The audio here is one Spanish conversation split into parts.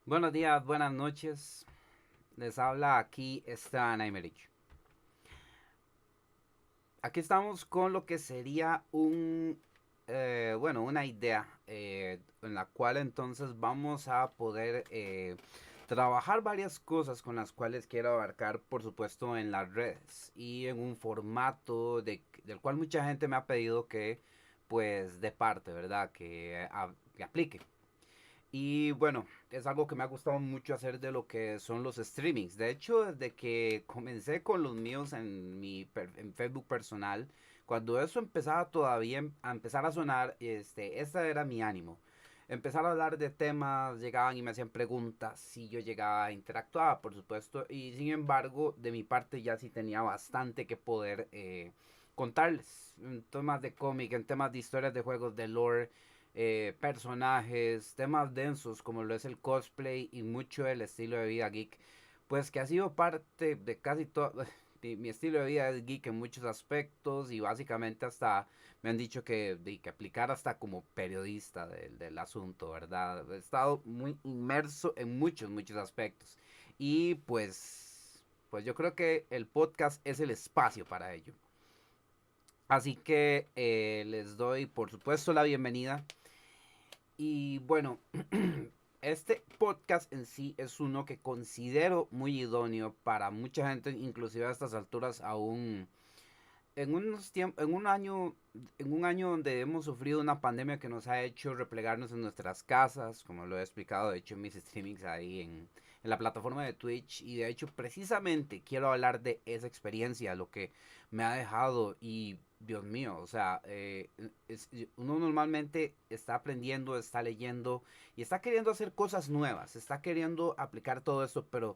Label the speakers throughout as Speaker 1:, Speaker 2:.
Speaker 1: Buenos días, buenas noches. Les habla aquí Esteban Aymerich. Aquí estamos con lo que sería una idea en la cual entonces vamos a poder trabajar varias cosas con las cuales quiero abarcar, por supuesto, en las redes y en un formato del cual mucha gente me ha pedido que, pues, de parte, ¿verdad? Que aplique. Y bueno, es algo que me ha gustado mucho hacer de lo que son los streamings. De hecho, desde que comencé con los míos en Facebook personal, cuando eso empezaba todavía a empezar a sonar, ese era mi ánimo. Empezar a hablar de temas, llegaban y me hacían preguntas, y yo llegaba a interactuar, por supuesto, y sin embargo, de mi parte ya sí tenía bastante que poder contarles. En temas de cómic, en temas de historias de juegos, de lore, personajes, temas densos como lo es el cosplay y mucho el estilo de vida geek, pues que ha sido parte de casi todo. Mi estilo de vida es geek en muchos aspectos y básicamente hasta me han dicho que aplicar hasta como periodista del asunto, ¿verdad? He estado muy inmerso en muchos aspectos y pues yo creo que el podcast es el espacio para ello. Así que les doy por supuesto la bienvenida y bueno, este podcast en sí es uno que considero muy idóneo para mucha gente, inclusive a estas alturas aún en un año donde hemos sufrido una pandemia que nos ha hecho replegarnos en nuestras casas, como lo he explicado de hecho en mis streamings ahí en la plataforma de Twitch, y de hecho precisamente quiero hablar de esa experiencia, lo que me ha dejado. Y Dios mío, o sea, uno normalmente está aprendiendo, está leyendo y está queriendo hacer cosas nuevas, está queriendo aplicar todo esto, pero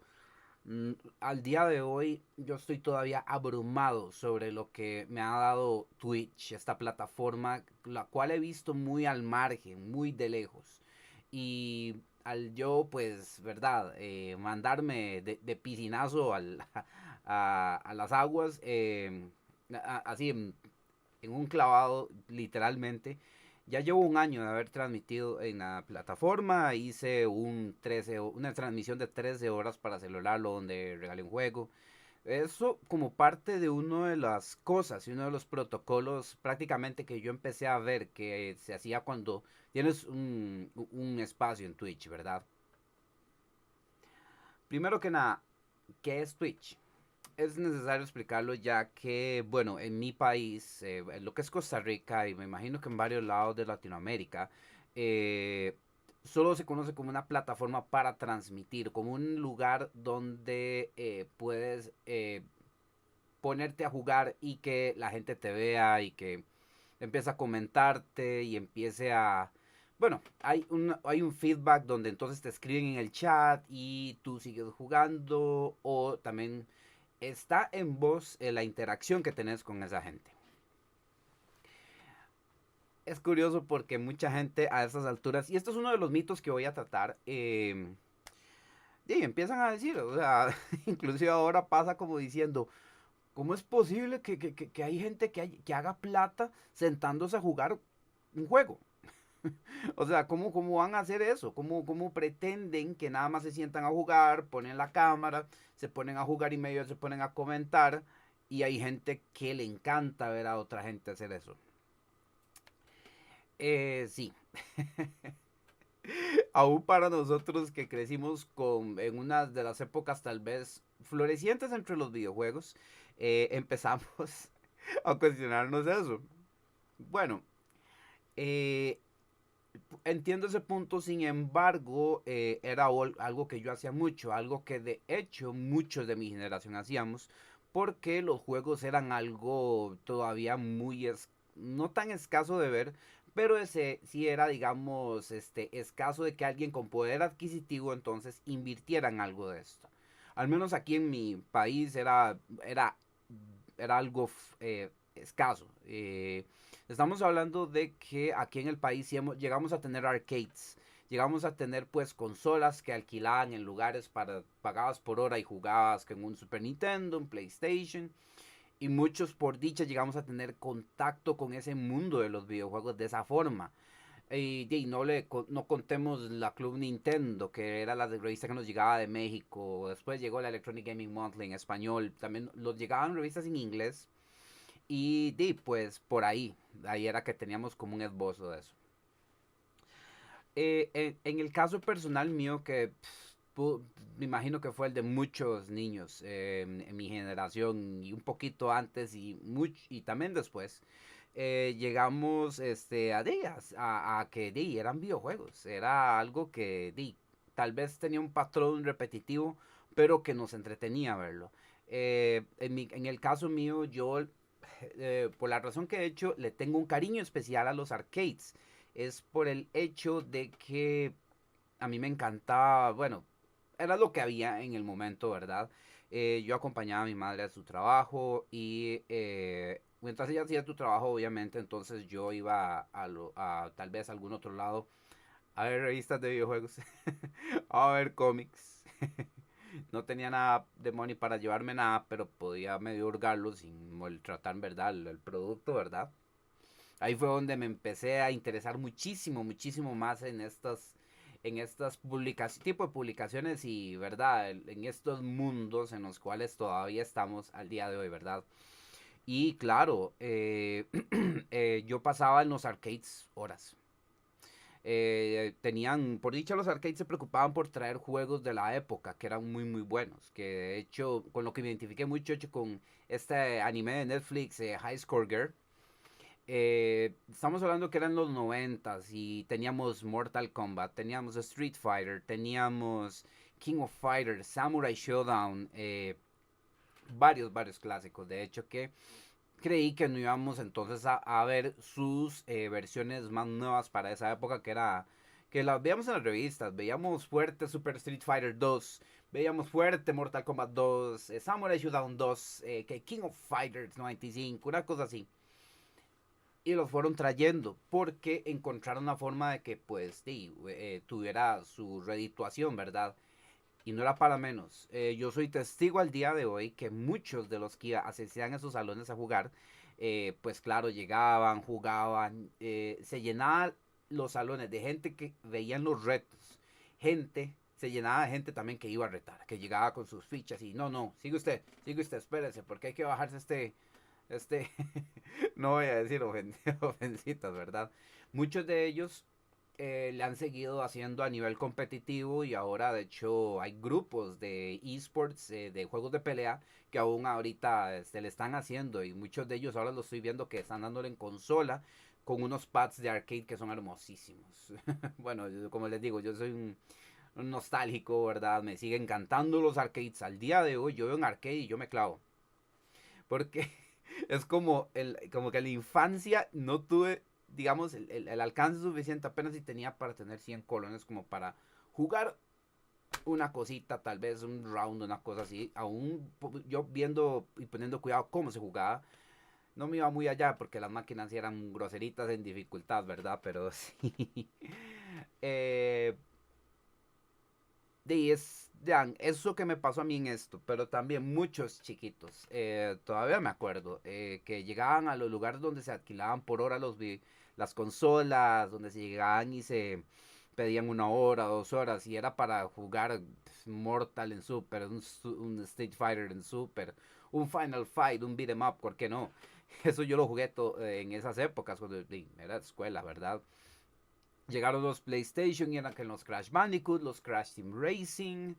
Speaker 1: Mm, al día de hoy yo estoy todavía abrumado sobre lo que me ha dado Twitch, esta plataforma, la cual he visto muy al margen, muy de lejos. Y al yo, pues, verdad, mandarme de piscinazo a las aguas, así en un clavado, literalmente. Ya llevo un año de haber transmitido en la plataforma. Hice una transmisión de 13 horas para celularlo donde regalé un juego. Eso como parte de una de las cosas y uno de los protocolos prácticamente que yo empecé a ver que se hacía cuando tienes un espacio en Twitch, ¿verdad? Primero que nada, ¿qué es Twitch? Es necesario explicarlo ya que, bueno, en mi país, en lo que es Costa Rica y me imagino que en varios lados de Latinoamérica, eh, solo se conoce como una plataforma para transmitir, como un lugar donde puedes ponerte a jugar y que la gente te vea y que empiece a comentarte y empiece a... Bueno, hay un feedback donde entonces te escriben en el chat y tú sigues jugando, o también está en vos la interacción que tenés con esa gente. Es curioso porque mucha gente a esas alturas, y esto es uno de los mitos que voy a tratar, y empiezan a decir, o sea, inclusive ahora pasa como diciendo, ¿cómo es posible que hay gente que haga plata sentándose a jugar un juego? O sea, ¿cómo van a hacer eso? ¿Cómo pretenden que nada más se sientan a jugar, ponen la cámara, se ponen a jugar y medio se ponen a comentar? Y hay gente que le encanta ver a otra gente hacer eso. Sí, aún para nosotros que crecimos en una de las épocas tal vez florecientes entre los videojuegos, empezamos a cuestionarnos eso. Bueno, eh, entiendo ese punto, sin embargo, era algo que yo hacía mucho, algo que de hecho muchos de mi generación hacíamos, porque los juegos eran algo todavía no tan escaso de ver, pero ese sí era, digamos, escaso de que alguien con poder adquisitivo entonces invirtiera en algo de esto. Al menos aquí en mi país era algo escaso. Estamos hablando de que aquí en el país sí llegamos a tener arcades. Llegamos a tener pues consolas que alquilaban en lugares para pagabas por hora y jugabas que en un Super Nintendo, un PlayStation. Y muchos por dicha llegamos a tener contacto con ese mundo de los videojuegos de esa forma. Y no contemos la Club Nintendo, que era la revista que nos llegaba de México. Después llegó la Electronic Gaming Monthly en español. También nos llegaban revistas en inglés. Pues por ahí era que teníamos como un esbozo de eso. En el caso personal mío, que me imagino que fue el de muchos niños en mi generación y un poquito antes y también después, llegamos a que eran videojuegos. Era algo que tal vez tenía un patrón repetitivo, pero que nos entretenía verlo. En el caso mío, yo, por la razón que he hecho, le tengo un cariño especial a los arcades. Es por el hecho de que a mí me encantaba, bueno, era lo que había en el momento, ¿verdad? Yo acompañaba a mi madre a su trabajo y mientras ella hacía su trabajo, obviamente, entonces yo iba a tal vez a algún otro lado a ver revistas de videojuegos, a ver cómics. No tenía nada de money para llevarme nada, pero podía medio hurgarlo sin maltratar, ¿verdad? El producto, ¿verdad? Ahí fue donde me empecé a interesar muchísimo, muchísimo más en estas tipo de publicaciones y, ¿verdad? En estos mundos en los cuales todavía estamos al día de hoy, ¿verdad? Y claro, yo pasaba en los arcades horas. Por dicha, los arcades se preocupaban por traer juegos de la época que eran muy, muy buenos. Que de hecho, con lo que me identifiqué mucho con este anime de Netflix, High Score Girl. Estamos hablando que eran los noventas y teníamos Mortal Kombat, teníamos Street Fighter, teníamos King of Fighters, Samurai Showdown, varios clásicos. De hecho que creí que no íbamos entonces a ver sus versiones más nuevas para esa época que las veíamos en las revistas. Veíamos fuerte Super Street Fighter 2, veíamos fuerte Mortal Kombat 2, Samurai Showdown 2, que King of Fighters 95, una cosa así. Y los fueron trayendo porque encontraron una forma de que pues tuviera su redituación, ¿verdad? Y no era para menos. Yo soy testigo al día de hoy que muchos de los que asistían a esos salones a jugar, pues claro, llegaban, jugaban, se llenaban los salones de gente que veían los retos. Se llenaba de gente también que iba a retar, que llegaba con sus fichas y no, sigue usted, espérese, porque hay que bajarse este, no voy a decir ofensitas, ¿verdad? Muchos de ellos le han seguido haciendo a nivel competitivo y ahora de hecho hay grupos de esports, de juegos de pelea que aún ahorita le están haciendo y muchos de ellos ahora lo estoy viendo que están dándole en consola con unos pads de arcade que son hermosísimos. Bueno, como les digo, yo soy un nostálgico, ¿verdad? Me siguen encantando los arcades. Al día de hoy yo veo un arcade y yo me clavo. Porque es como que en la infancia no tuve, digamos, el alcance suficiente apenas si tenía para tener 100 colones como para jugar una cosita, tal vez un round, una cosa así. Aún yo viendo y poniendo cuidado cómo se jugaba, no me iba muy allá porque las máquinas sí eran groseritas en dificultad, ¿verdad? Pero sí. Eh, vean, eso que me pasó a mí en esto, pero también muchos chiquitos, todavía me acuerdo, que llegaban a los lugares donde se alquilaban por hora las consolas, donde se llegaban y se pedían 1 hora, 2 horas, y era para jugar Mortal en Super, un Street Fighter en Super, un Final Fight, un beat'em up, ¿por qué no? Eso yo lo jugué en esas épocas, cuando era de escuela, ¿verdad? Llegaron los PlayStation y eran que los Crash Bandicoot, los Crash Team Racing,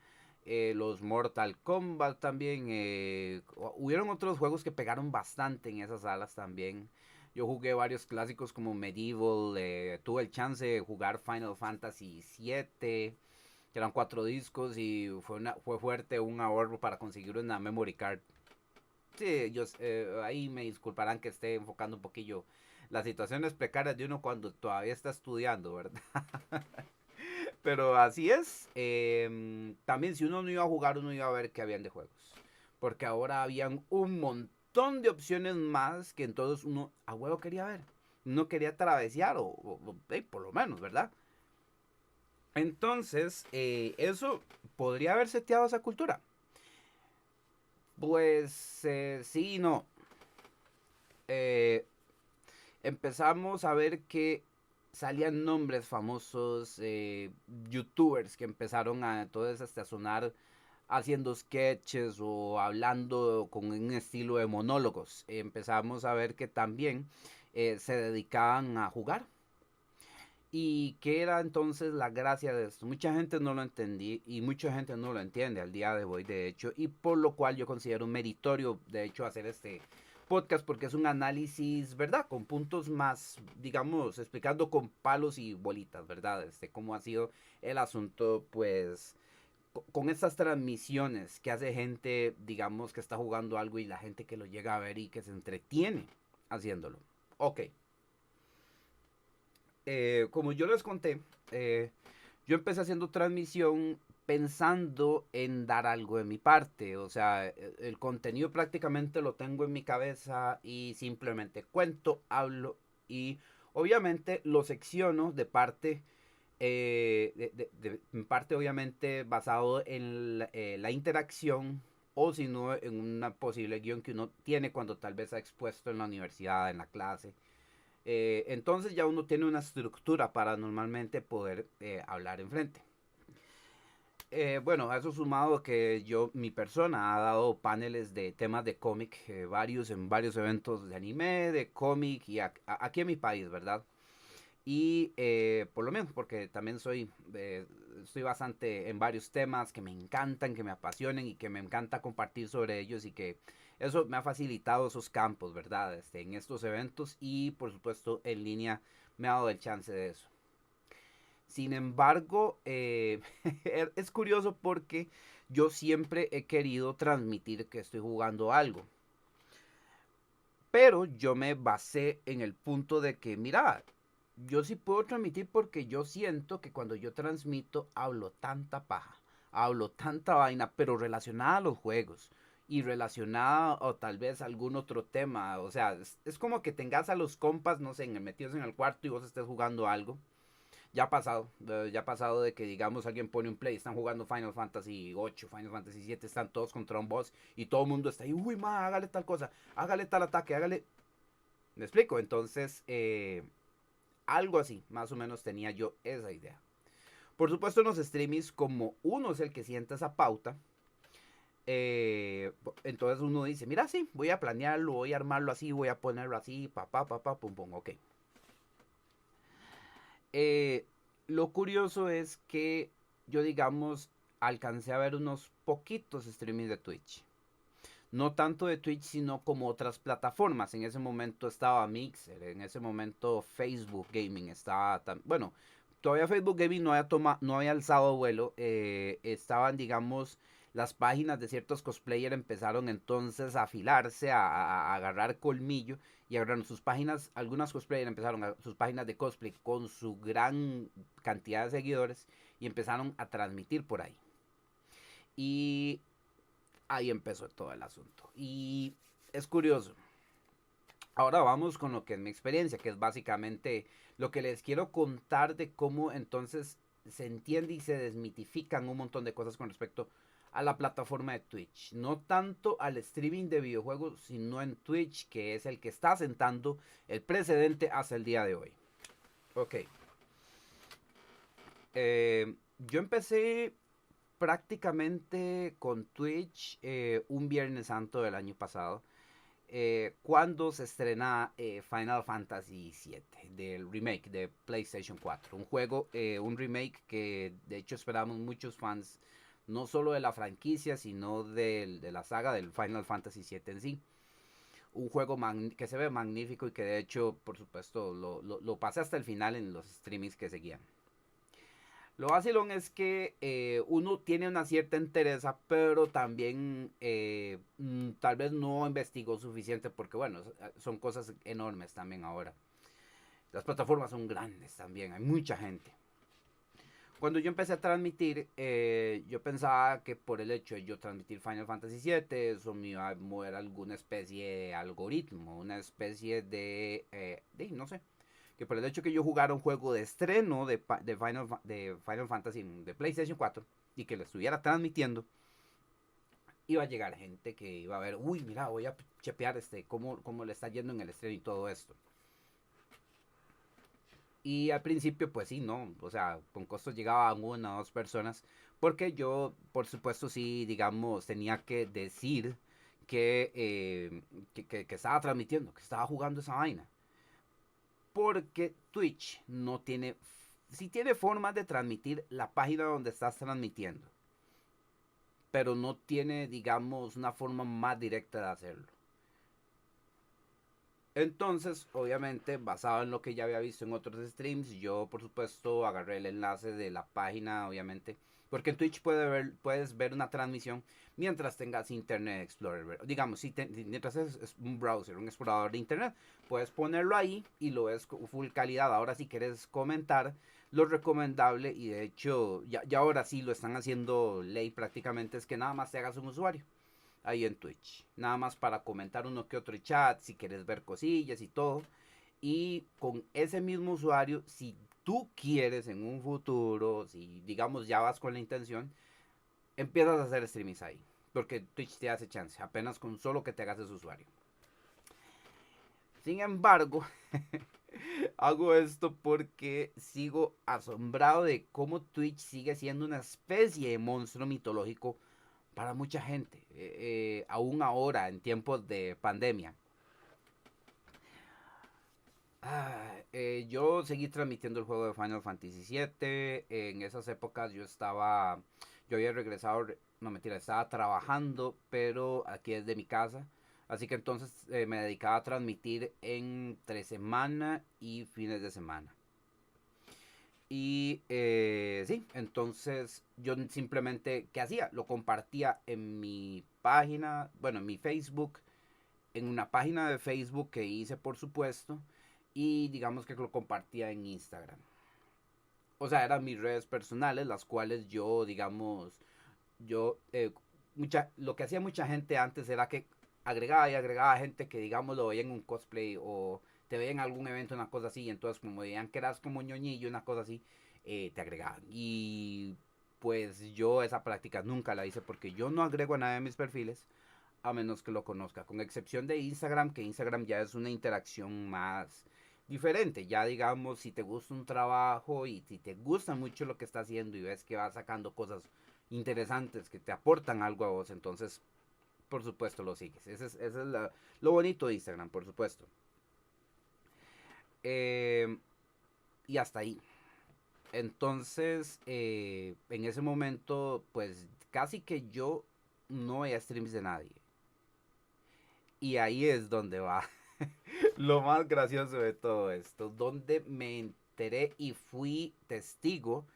Speaker 1: los Mortal Kombat también. Hubieron otros juegos que pegaron bastante en esas salas también. Yo jugué varios clásicos como Medieval, tuve el chance de jugar Final Fantasy VII, que eran 4 discos y fue fuerte un ahorro para conseguir una memory card. Sí, ahí me disculparán que esté enfocando un poquillo las situaciones precarias de uno cuando todavía está estudiando, ¿verdad? Pero así es. También si uno no iba a jugar, uno iba a ver qué habían de juegos. Porque ahora habían un montón de opciones más que entonces uno a huevo quería ver. No quería travesear por lo menos, ¿verdad? Entonces, eso podría haber seteado esa cultura. Pues sí y no. Eh, Empezamos a ver que salían nombres famosos, youtubers que empezaron a entonces hasta sonar haciendo sketches o hablando con un estilo de monólogos. Empezamos a ver que también se dedicaban a jugar. ¿Y qué era entonces la gracia de esto? Mucha gente no lo entendí y mucha gente no lo entiende al día de hoy, de hecho, y por lo cual yo considero meritorio, de hecho, hacer este podcast porque es un análisis, ¿verdad? Con puntos más, digamos, explicando con palos y bolitas, ¿verdad? Cómo ha sido el asunto, pues, con estas transmisiones que hace gente, digamos, que está jugando algo y la gente que lo llega a ver y que se entretiene haciéndolo. Ok, como yo les conté, yo empecé haciendo transmisión pensando en dar algo de mi parte. O sea, el contenido prácticamente lo tengo en mi cabeza y simplemente cuento, hablo y obviamente lo secciono de parte, en parte obviamente basado en la interacción o si no en una posible guión que uno tiene cuando tal vez ha expuesto en la universidad, en la clase. Entonces ya uno tiene una estructura para normalmente poder hablar enfrente. Bueno, a eso sumado que mi persona ha dado paneles de temas de cómic, varios en varios eventos de anime, de cómic y aquí en mi país, ¿verdad? Y por lo menos, porque también estoy bastante en varios temas que me encantan, que me apasionen y que me encanta compartir sobre ellos y que eso me ha facilitado esos campos, ¿verdad? En estos eventos y por supuesto en línea me ha dado el chance de eso. Sin embargo, es curioso porque yo siempre he querido transmitir que estoy jugando algo. Pero yo me basé en el punto de que, mira, yo sí puedo transmitir porque yo siento que cuando yo transmito hablo tanta paja, hablo tanta vaina, pero relacionada a los juegos y relacionada o tal vez a algún otro tema. O sea, es como que tengas a los compas, no sé, metidos en el cuarto y vos estés jugando algo. Ya ha pasado de que digamos alguien pone un play, están jugando Final Fantasy 8, Final Fantasy 7, están todos contra un boss y todo el mundo está ahí, uy, ma, hágale tal cosa, hágale tal ataque, hágale. ¿Me explico? Entonces, algo así, más o menos tenía yo esa idea. Por supuesto, en los streamings, como uno es el que siente esa pauta, entonces uno dice, mira, sí, voy a planearlo, voy a armarlo así, voy a ponerlo así, pum, pum, ok. Eh, lo curioso es que yo, digamos, alcancé a ver unos poquitos streamings de Twitch. No tanto de Twitch, sino como otras plataformas. En ese momento estaba Mixer, en ese momento Facebook Gaming estaba bueno, todavía Facebook Gaming no había alzado vuelo. Estaban, digamos, las páginas de ciertos cosplayers empezaron entonces a afilarse, a agarrar colmillo y agarraron sus páginas. Algunas cosplayers empezaron sus páginas de cosplay con su gran cantidad de seguidores y empezaron a transmitir por ahí. Y ahí empezó todo el asunto. Y es curioso. Ahora vamos con lo que es mi experiencia, que es básicamente lo que les quiero contar de cómo entonces se entiende y se desmitifican un montón de cosas con respecto a la plataforma de Twitch. No tanto al streaming de videojuegos, sino en Twitch, que es el que está sentando el precedente hasta el día de hoy. Ok. Yo empecé prácticamente con Twitch un Viernes Santo del año pasado, cuando se estrena Final Fantasy VII del remake de PlayStation 4. Un juego, un remake que de hecho esperamos muchos fans, no solo de la franquicia, sino de la saga del Final Fantasy VII en sí. Un juego que se ve magnífico y que de hecho, por supuesto, lo pasé hasta el final en los streamings que seguían. Lo vacilón es que uno tiene una cierta entereza, pero también tal vez no investigó suficiente porque, bueno, son cosas enormes también ahora. Las plataformas son grandes también, hay mucha gente. Cuando yo empecé a transmitir, yo pensaba que por el hecho de yo transmitir Final Fantasy VII, eso me iba a mover alguna especie de algoritmo, una especie no sé, que por el hecho que yo jugara un juego de estreno de Final Fantasy de PlayStation 4 y que lo estuviera transmitiendo, iba a llegar gente que iba a ver, uy, mira, voy a chepear cómo le está yendo en el estreno y todo esto. Y al principio, pues sí, no, o sea, con costos llegaban una o dos personas, porque yo, por supuesto, sí, digamos, tenía que decir que estaba transmitiendo, que estaba jugando esa vaina. Porque Twitch no tiene, sí tiene formas de transmitir la página donde estás transmitiendo, pero no tiene, digamos, una forma más directa de hacerlo. Entonces, obviamente, basado en lo que ya había visto en otros streams, yo por supuesto agarré el enlace de la página, obviamente, porque en Twitch puedes ver una transmisión mientras tengas Internet Explorer. Digamos, mientras es un browser, un explorador de Internet, puedes ponerlo ahí y lo ves con full calidad. Ahora, si quieres comentar, lo recomendable, y de hecho, ya ahora sí lo están haciendo ley prácticamente, es que nada más te hagas un usuario ahí en Twitch. Nada más para comentar uno que otro chat, si quieres ver cosillas y todo. Y con ese mismo usuario, si tú quieres en un futuro, si digamos ya vas con la intención, empiezas a hacer streamings ahí. Porque Twitch te hace chance, apenas con solo que te hagas ese usuario. Sin embargo, hago esto porque sigo asombrado de cómo Twitch sigue siendo una especie de monstruo mitológico para mucha gente, aún ahora en tiempos de pandemia. Yo seguí transmitiendo el juego de Final Fantasy VII. En esas épocas yo había regresado, no mentira, estaba trabajando, pero aquí desde mi casa. Así que entonces me dedicaba a transmitir entre semana y fines de semana. Y sí, entonces yo simplemente, ¿qué hacía? Lo compartía en mi página, bueno, en mi Facebook, en una página de Facebook que hice, por supuesto, y digamos que lo compartía en Instagram. O sea, eran mis redes personales, las cuales yo, digamos, yo, lo que hacía mucha gente antes era que agregaba y agregaba gente que, digamos, lo veía en un cosplay o te veía en algún evento, una cosa así, y entonces como veían que eras como ñoñillo, una cosa así, te agregaban. Y pues yo esa práctica nunca la hice porque yo no agrego a nadie en mis perfiles a menos que lo conozca, con excepción de Instagram, que Instagram ya es una interacción más diferente. Ya digamos, si te gusta un trabajo y si te gusta mucho lo que está haciendo y ves que va sacando cosas interesantes que te aportan algo a vos, entonces por supuesto lo sigues. Lo bonito de Instagram, por supuesto. Eh, y hasta ahí. Entonces, en ese momento, pues casi que yo no veía streams de nadie. Y ahí es donde va lo más gracioso de todo esto, donde me enteré y fui testigo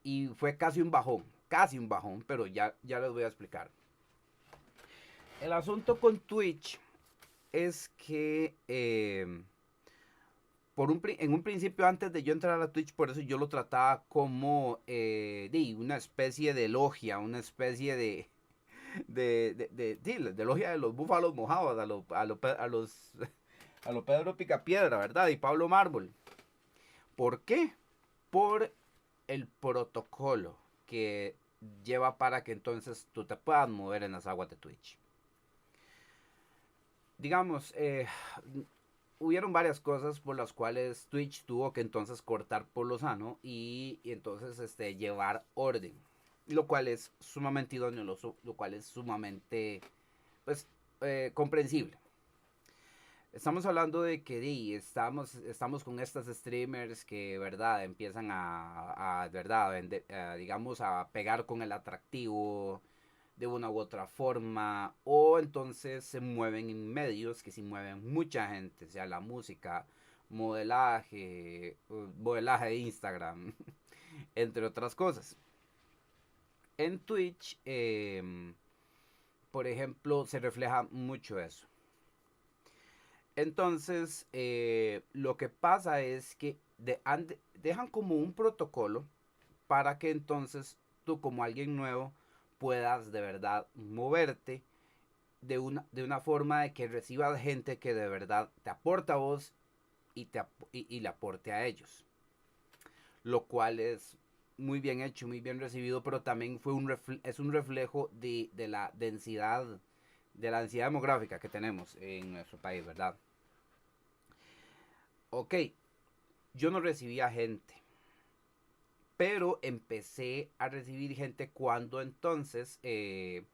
Speaker 1: y fue casi un bajón, pero ya les voy a explicar. El asunto con Twitch es que en un principio antes de yo entrar a Twitch, por eso yo lo trataba como una especie de logia, una especie de logia de los búfalos mojados, a lo Pedro Picapiedra, ¿verdad? Y Pablo Mármol. ¿Por qué? Por el protocolo que lleva para que entonces tú te puedas mover en las aguas de Twitch. Digamos, hubieron varias cosas por las cuales Twitch tuvo que entonces cortar por lo sano y entonces llevar orden. Lo cual es sumamente idóneo, lo cual es sumamente pues, comprensible. Estamos hablando de que estamos con estas streamers que, verdad, empiezan verdad, digamos, a pegar con el atractivo de una u otra forma, o entonces se mueven en medios que sí mueven mucha gente, sea la música, modelaje de Instagram, entre otras cosas. En Twitch, por ejemplo, se refleja mucho eso. Entonces, lo que pasa es que dejan como un protocolo para que entonces tú como alguien nuevo puedas de verdad moverte de una forma de que recibas gente que de verdad te aporta a vos y le aporte a ellos. Lo cual es muy bien hecho, muy bien recibido, pero también es un reflejo de la densidad demográfica que tenemos en nuestro país, ¿verdad? Ok, yo no recibía gente, pero empecé a recibir gente cuando entonces se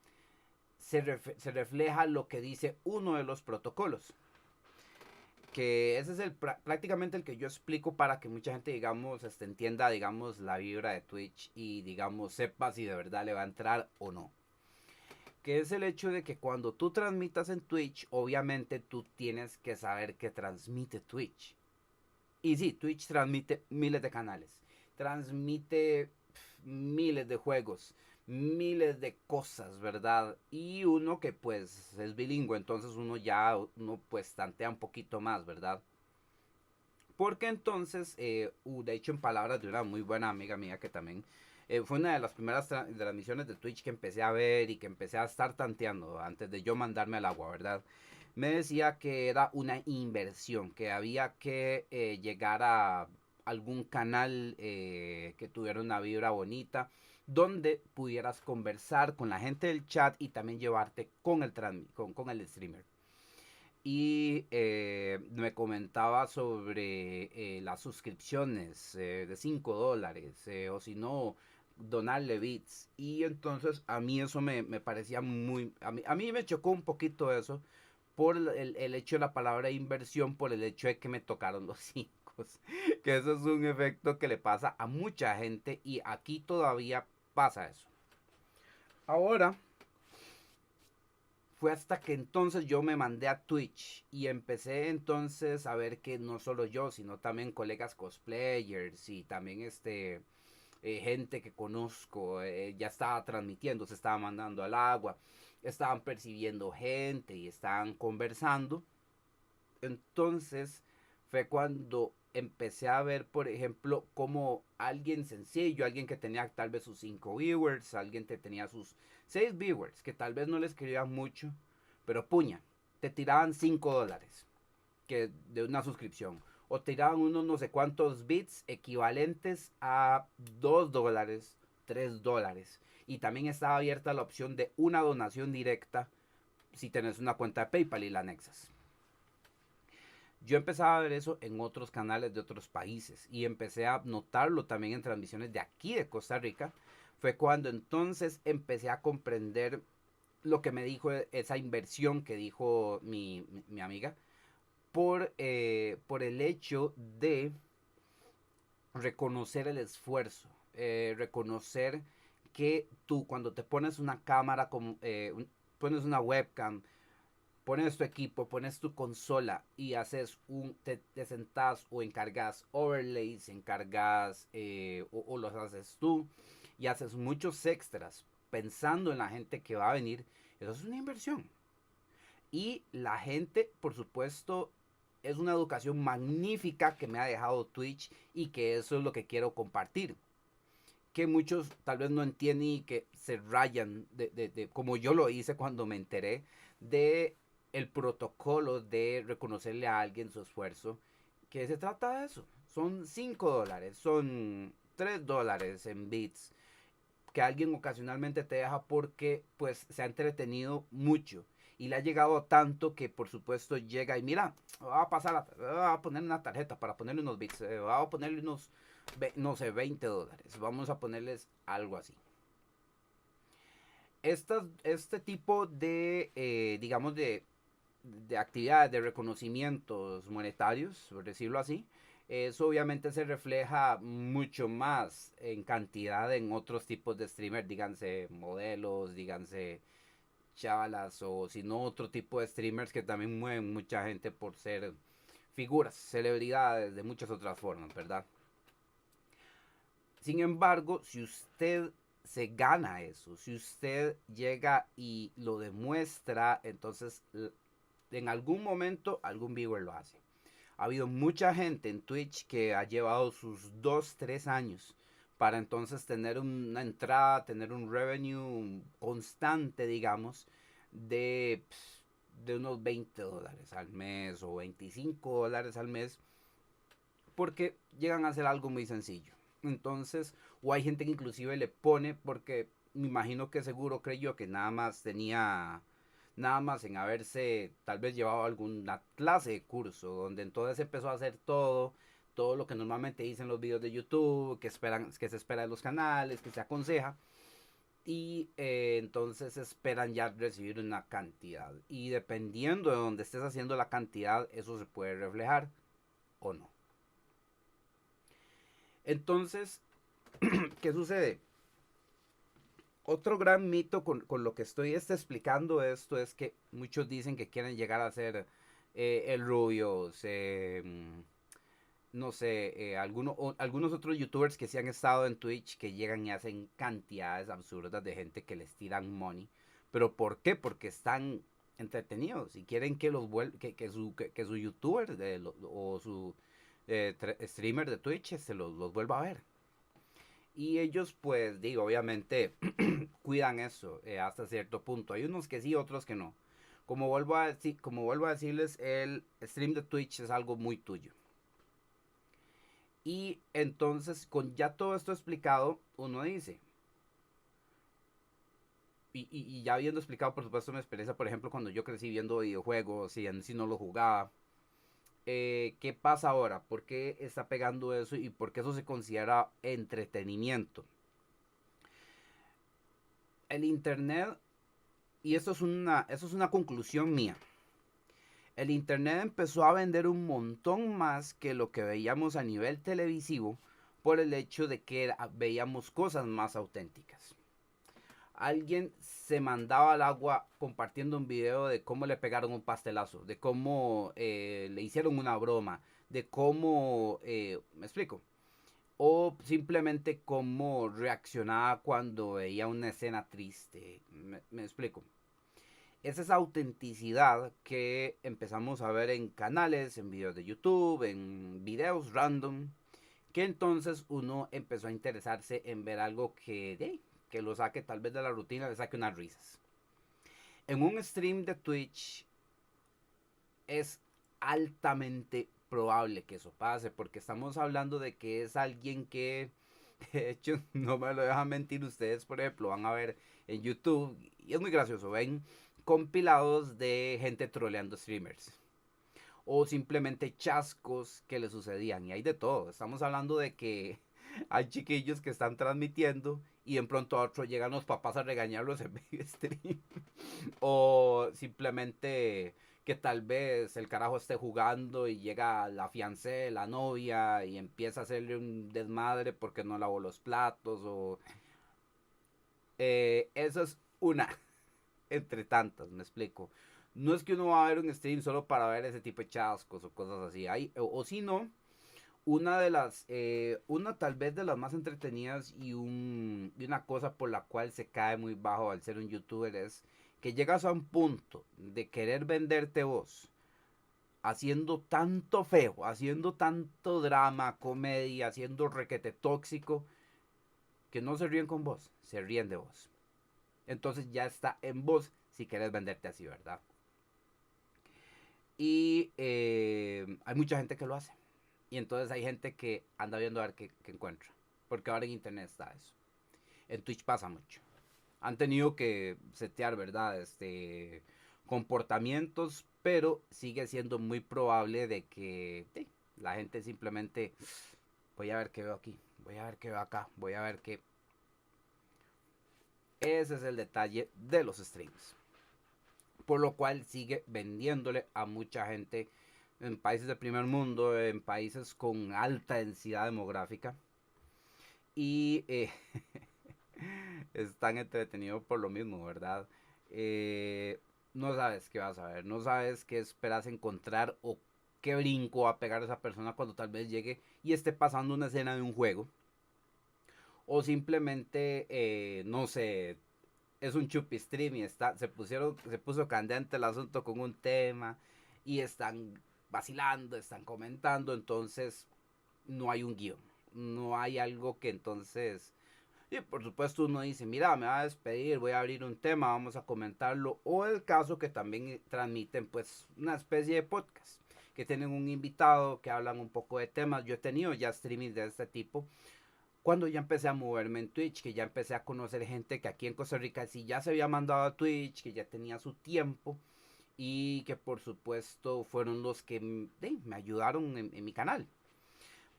Speaker 1: refleja lo que dice uno de los protocolos. Que ese es prácticamente el que yo explico para que mucha gente, digamos, entienda, digamos, la vibra de Twitch y, digamos, sepa si de verdad le va a entrar o no. Que es el hecho de que cuando tú transmitas en Twitch, obviamente tú tienes que saber que transmite Twitch. Y sí, Twitch transmite miles de canales, transmite miles de juegos, miles de cosas, ¿verdad? Y uno que pues es bilingüe, entonces uno pues tantea un poquito más, ¿verdad? Porque entonces, de hecho en palabras de una muy buena amiga mía que también fue una de las primeras transmisiones de Twitch que empecé a ver y que empecé a estar tanteando antes de yo mandarme al agua, ¿verdad? Me decía que era una inversión, que había que llegar a algún canal que tuviera una vibra bonita, donde pudieras conversar con la gente del chat y también llevarte con el streamer. Y me comentaba sobre las suscripciones de $5, o si no, donarle bits. Y entonces a mí eso me parecía muy... A mí me chocó un poquito eso por el hecho de la palabra inversión, por el hecho de que me tocaron los 5. Que eso es un efecto que le pasa a mucha gente y aquí todavía pasa eso. Ahora, fue hasta que entonces yo me mandé a Twitch y empecé entonces a ver que no solo yo, sino también colegas cosplayers y también gente que conozco ya estaba transmitiendo, se estaba mandando al agua, estaban percibiendo gente y estaban conversando. Entonces fue cuando empecé a ver, por ejemplo, como alguien sencillo, alguien que tenía tal vez sus 5 viewers, alguien que tenía sus 6 viewers, que tal vez no le escribían mucho, pero puña, te tiraban $5 que de una suscripción. O tiraban unos no sé cuántos bits equivalentes a $2, $3. Y también estaba abierta la opción de una donación directa si tenés una cuenta de PayPal y la anexas. Yo empezaba a ver eso en otros canales de otros países y empecé a notarlo también en transmisiones de aquí de Costa Rica. Fue cuando entonces empecé a comprender lo que me dijo esa inversión que dijo mi amiga por el hecho de reconocer el esfuerzo, reconocer que tú cuando te pones una cámara, pones una webcam, pones tu equipo, pones tu consola y haces te sentás o encargas overlays, encargas o los haces tú y haces muchos extras pensando en la gente que va a venir, eso es una inversión. Y la gente, por supuesto, es una educación magnífica que me ha dejado Twitch y que eso es lo que quiero compartir. Que muchos tal vez no entienden y que se rayan como yo lo hice cuando me enteré de el protocolo de reconocerle a alguien su esfuerzo, que se trata de eso. Son $5, son $3 en bits que alguien ocasionalmente te deja porque pues se ha entretenido mucho y le ha llegado tanto que por supuesto llega y mira, va a poner una tarjeta para ponerle unos bits, va a ponerle unos, no sé, $20, vamos a ponerles algo así. Este tipo de, digamos, de actividades, de reconocimientos monetarios, por decirlo así, eso obviamente se refleja mucho más en cantidad en otros tipos de streamers, díganse modelos, díganse chavalas o si no otro tipo de streamers que también mueven mucha gente por ser figuras, celebridades de muchas otras formas, ¿verdad? Sin embargo, si usted se gana eso, si usted llega y lo demuestra, entonces en algún momento algún viewer lo hace. Ha habido mucha gente en Twitch que ha llevado sus 2, 3 años para entonces tener una entrada, tener un revenue constante, digamos, de, de unos $20 al mes o $25 al mes, porque llegan a hacer algo muy sencillo. Entonces, o hay gente que inclusive le pone, porque me imagino que seguro creyó que nada más en haberse tal vez llevado alguna clase de curso, donde entonces empezó a hacer todo todo lo que normalmente dicen los videos de YouTube, que se espera de los canales, que se aconseja. Y entonces esperan ya recibir una cantidad. Y dependiendo de donde estés haciendo la cantidad, eso se puede reflejar o no. Entonces, ¿qué sucede? Otro gran mito con lo que estoy explicando esto es que muchos dicen que quieren llegar a ser el Rubius, no sé, algunos otros youtubers que sí han estado en Twitch que llegan y hacen cantidades absurdas de gente que les tiran money. ¿Pero por qué? Porque están entretenidos y quieren que que su youtuber o su streamer de Twitch se los vuelva a ver. Y ellos, pues, digo, obviamente cuidan eso hasta cierto punto. Hay unos que sí, otros que no. Como vuelvo a decirles, el stream de Twitch es algo muy tuyo. Y entonces, con ya todo esto explicado, uno dice, y ya habiendo explicado, por supuesto, mi experiencia, por ejemplo, cuando yo crecí viendo videojuegos y en sí no lo jugaba, ¿qué pasa ahora? ¿Por qué está pegando eso y por qué eso se considera entretenimiento? El Internet, y eso es una conclusión mía, el Internet empezó a vender un montón más que lo que veíamos a nivel televisivo por el hecho de que veíamos cosas más auténticas. Alguien se mandaba al agua compartiendo un video de cómo le pegaron un pastelazo, de cómo le hicieron una broma, de cómo, me explico, o simplemente cómo reaccionaba cuando veía una escena triste, me explico. Es esa autenticidad que empezamos a ver en canales, en videos de YouTube, en videos random, que entonces uno empezó a interesarse en ver algo que lo saque tal vez de la rutina, le saque unas risas. En un stream de Twitch es altamente probable que eso pase, porque estamos hablando de que es alguien que, de hecho, no me lo dejan mentir ustedes, por ejemplo, van a ver en YouTube, y es muy gracioso, ven compilados de gente troleando streamers o simplemente chascos que le sucedían. Y hay de todo. Estamos hablando de que hay chiquillos que están transmitiendo y en pronto a otro llegan los papás a regañarlos en medio stream. O simplemente que tal vez el carajo esté jugando y llega la fiancé, la novia, y empieza a hacerle un desmadre porque no lavó los platos. O eso es una entre tantas, me explico. No es que uno va a ver un stream solo para ver ese tipo de chascos o cosas así. O si no, una tal vez de las más entretenidas y una cosa por la cual se cae muy bajo al ser un youtuber es que llegas a un punto de querer venderte vos haciendo tanto feo, haciendo tanto drama, comedia, haciendo requete tóxico, que no se ríen con vos, se ríen de vos. Entonces ya está en vos si querés venderte así, ¿verdad? Y hay mucha gente que lo hace. Y entonces hay gente que anda viendo a ver qué encuentra. Porque ahora en internet está eso. En Twitch pasa mucho. Han tenido que setear, ¿verdad? Comportamientos, pero sigue siendo muy probable de que sí, la gente simplemente voy a ver qué veo aquí, voy a ver qué veo acá, voy a ver qué. Ese es el detalle de los streams. Por lo cual sigue vendiéndole a mucha gente en países del primer mundo, en países con alta densidad demográfica. Y es tan entretenido por lo mismo, ¿verdad? Eh, no sabes qué vas a ver, no sabes qué esperas encontrar o qué brinco va a pegar esa persona cuando tal vez llegue y esté pasando una escena de un juego. O simplemente, no sé, es un chupistream y se puso candente el asunto con un tema y están vacilando, están comentando, entonces no hay un guión, no hay algo que entonces, y por supuesto uno dice, mira, me va a despedir, voy a abrir un tema, vamos a comentarlo, o el caso que también transmiten pues una especie de podcast, que tienen un invitado, que hablan un poco de temas, yo he tenido ya streaming de este tipo, cuando ya empecé a moverme en Twitch, que ya empecé a conocer gente que aquí en Costa Rica sí ya se había mandado a Twitch, que ya tenía su tiempo y que por supuesto fueron los que me ayudaron en mi canal.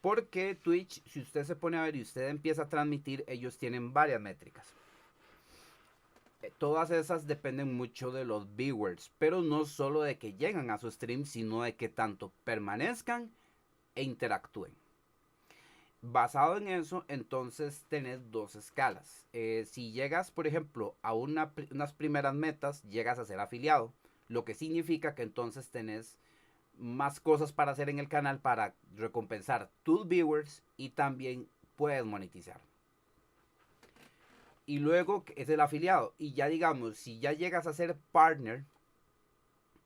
Speaker 1: Porque Twitch, si usted se pone a ver y usted empieza a transmitir, ellos tienen varias métricas. Todas esas dependen mucho de los viewers, pero no solo de que llegan a su stream, sino de que tanto permanezcan e interactúen. Basado en eso, entonces tenés dos escalas. Si llegas, por ejemplo, a unas primeras metas, llegas a ser afiliado, lo que significa que entonces tenés más cosas para hacer en el canal para recompensar tus viewers y también puedes monetizar. Y luego es el afiliado. Y ya digamos, si ya llegas a ser partner,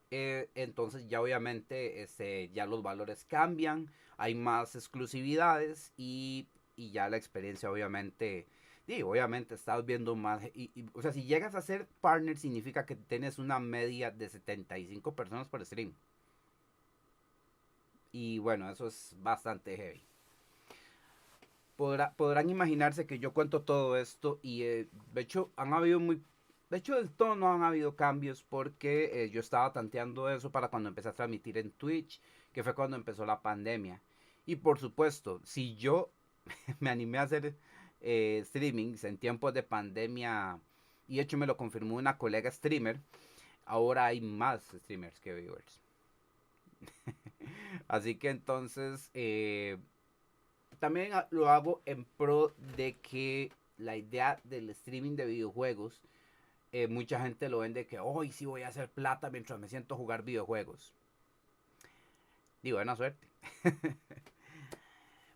Speaker 1: entonces ya obviamente ya los valores cambian, hay más exclusividades y ya la experiencia obviamente, y obviamente estás viendo más, o sea, si llegas a ser partner significa que tienes una media de 75 personas por stream. Y bueno, eso es bastante heavy. Podrán imaginarse que yo cuento todo esto y de hecho han habido de hecho del todo no han habido cambios porque yo estaba tanteando eso para cuando empecé a transmitir en Twitch, que fue cuando empezó la pandemia. Y por supuesto, si yo me animé a hacer streamings en tiempos de pandemia, y de hecho me lo confirmó una colega streamer, ahora hay más streamers que viewers. Así que entonces también lo hago en pro de que la idea del streaming de videojuegos, mucha gente lo vende que hoy sí voy a hacer plata mientras me siento a jugar videojuegos. Y buena suerte.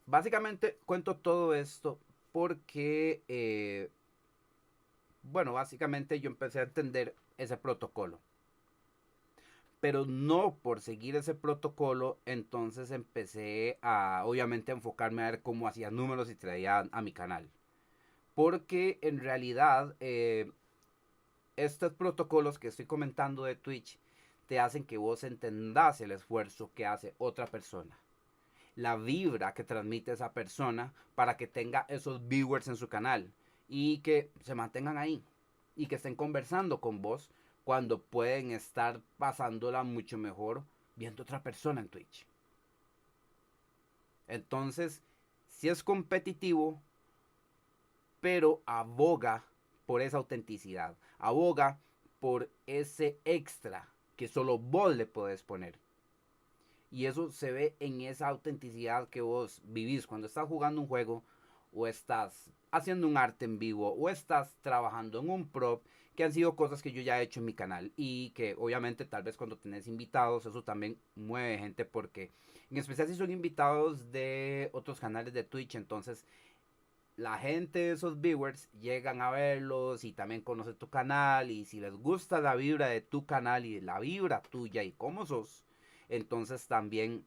Speaker 1: Básicamente cuento todo esto porque, bueno, básicamente yo empecé a entender ese protocolo. Pero no por seguir ese protocolo, entonces empecé a, obviamente, a enfocarme a ver cómo hacía números y traía a mi canal. Porque en realidad, estos protocolos que estoy comentando de Twitch te hacen que vos entendás el esfuerzo que hace otra persona. La vibra que transmite esa persona para que tenga esos viewers en su canal. Y que se mantengan ahí. Y que estén conversando con vos cuando pueden estar pasándola mucho mejor viendo otra persona en Twitch. Entonces, si es competitivo, pero aboga por esa autenticidad, aboga por ese extra que solo vos le podés poner. Y eso se ve en esa autenticidad que vos vivís cuando estás jugando un juego o estás haciendo un arte en vivo o estás trabajando en un prop, que han sido cosas que yo ya he hecho en mi canal y que obviamente tal vez cuando tenés invitados eso también mueve gente, porque en especial si son invitados de otros canales de Twitch, entonces la gente, esos viewers, llegan a verlos y también conocen tu canal, y si les gusta la vibra de tu canal y la vibra tuya y cómo sos, entonces también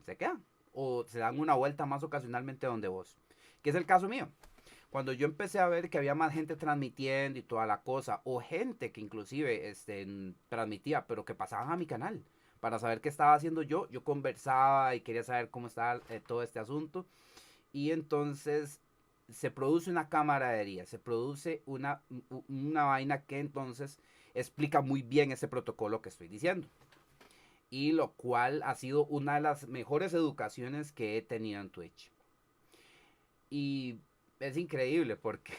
Speaker 1: se quedan o se dan una vuelta más ocasionalmente donde vos, que es el caso mío. Cuando yo empecé a ver que había más gente transmitiendo y toda la cosa, o gente que inclusive transmitía, pero que pasaban a mi canal para saber qué estaba haciendo yo conversaba y quería saber cómo estaba todo este asunto. Y entonces se produce una camaradería, se produce una vaina que entonces explica muy bien ese protocolo que estoy diciendo. Y lo cual ha sido una de las mejores educaciones que he tenido en Twitch. Y es increíble porque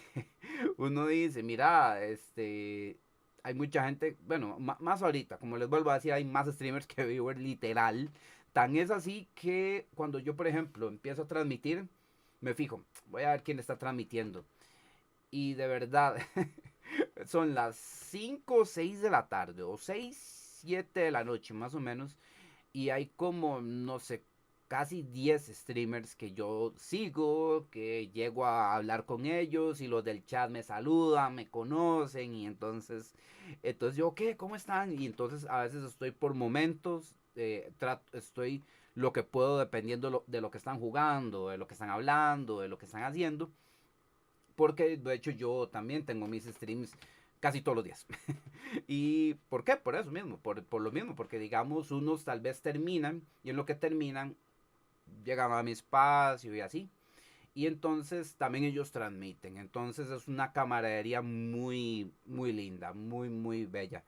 Speaker 1: uno dice, mira, hay mucha gente, bueno, más ahorita, como les vuelvo a decir, hay más streamers que viewers, literal. Tan es así que cuando yo, por ejemplo, empiezo a transmitir, me fijo, voy a ver quién está transmitiendo. Y de verdad, son las 5 o 6 de la tarde, o 6 7 de la noche más o menos. Y hay como, no sé, casi 10 streamers que yo sigo, que llego a hablar con ellos y los del chat me saludan, me conocen y entonces yo, ¿qué? ¿Cómo están? Y entonces a veces estoy por momentos, estoy lo que puedo dependiendo de lo que están jugando, de lo que están hablando, de lo que están haciendo. Porque de hecho yo también tengo mis streams casi todos los días. ¿Y por qué? Por eso mismo, por lo mismo, porque digamos unos tal vez terminan y en lo que terminan llegan a mi espacio y así. Y entonces también ellos transmiten. Entonces es una camaradería muy, muy linda, muy, muy bella.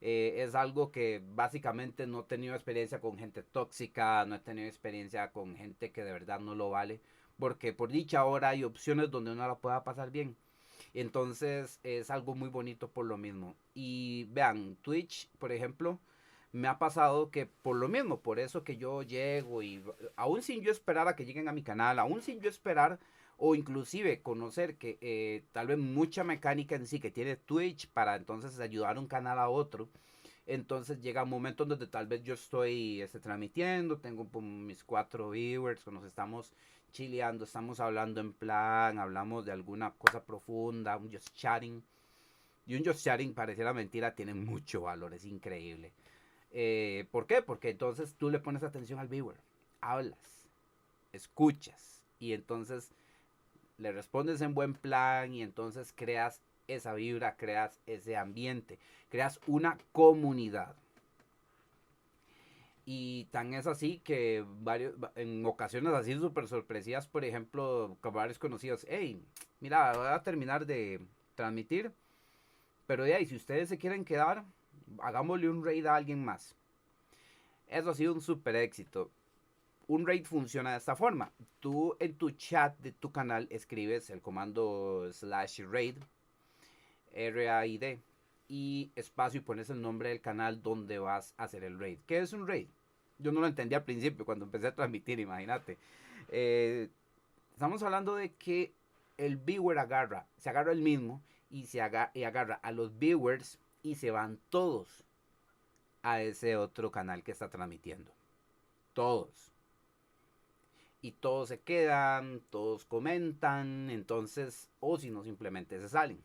Speaker 1: Es algo que básicamente no he tenido experiencia con gente tóxica, no he tenido experiencia con gente que de verdad no lo vale, porque por dicha ahora hay opciones donde uno la pueda pasar bien. Entonces es algo muy bonito por lo mismo. Y vean, Twitch, por ejemplo, me ha pasado que por lo mismo, por eso que yo llego y aún sin yo esperar a que lleguen a mi canal, aún sin yo esperar o inclusive conocer que tal vez mucha mecánica en sí que tiene Twitch para entonces ayudar un canal a otro, entonces llega un momento donde tal vez yo estoy transmitiendo, tengo mis 4 viewers, nos estamos chileando, estamos hablando en plan, hablamos de alguna cosa profunda, un just chatting. Y un just chatting, pareciera mentira, tiene mucho valor, es increíble. ¿Por qué? Porque entonces tú le pones atención al viewer, hablas, escuchas y entonces le respondes en buen plan y entonces creas esa vibra, creas ese ambiente, creas una comunidad. Y tan es así que en ocasiones así súper sorpresivas, por ejemplo, con varios conocidos, hey, mira, voy a terminar de transmitir, pero ya, y si ustedes se quieren quedar, hagámosle un raid a alguien más. Eso ha sido un súper éxito. Un raid funciona de esta forma. Tú en tu chat de tu canal escribes el comando /raid, RAID, y espacio y pones el nombre del canal donde vas a hacer el raid. ¿Qué es un raid? Yo no lo entendí al principio cuando empecé a transmitir, imagínate. Eh, Estamos hablando de que el viewer se agarra el mismo y agarra a los viewers y se van todos a ese otro canal que está transmitiendo. Todos. Y todos se quedan, todos comentan, entonces, o si no, simplemente se salen.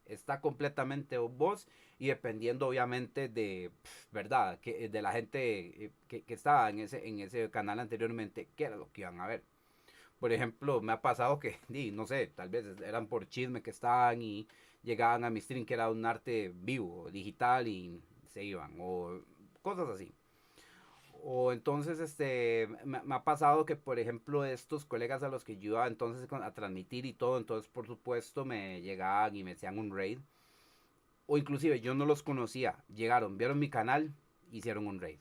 Speaker 1: Está completamente vos y dependiendo obviamente de, verdad, de la gente que estaba en ese canal anteriormente, qué era lo que iban a ver. Por ejemplo, me ha pasado que, no sé, tal vez eran por chisme que estaban y llegaban a mi stream que era un arte vivo, digital y se iban, o cosas así. O entonces, me ha pasado que, por ejemplo, estos colegas a los que yo iba entonces a transmitir y todo, entonces, por supuesto, me llegaban y me hacían un raid. O inclusive yo no los conocía, llegaron, vieron mi canal, hicieron un raid.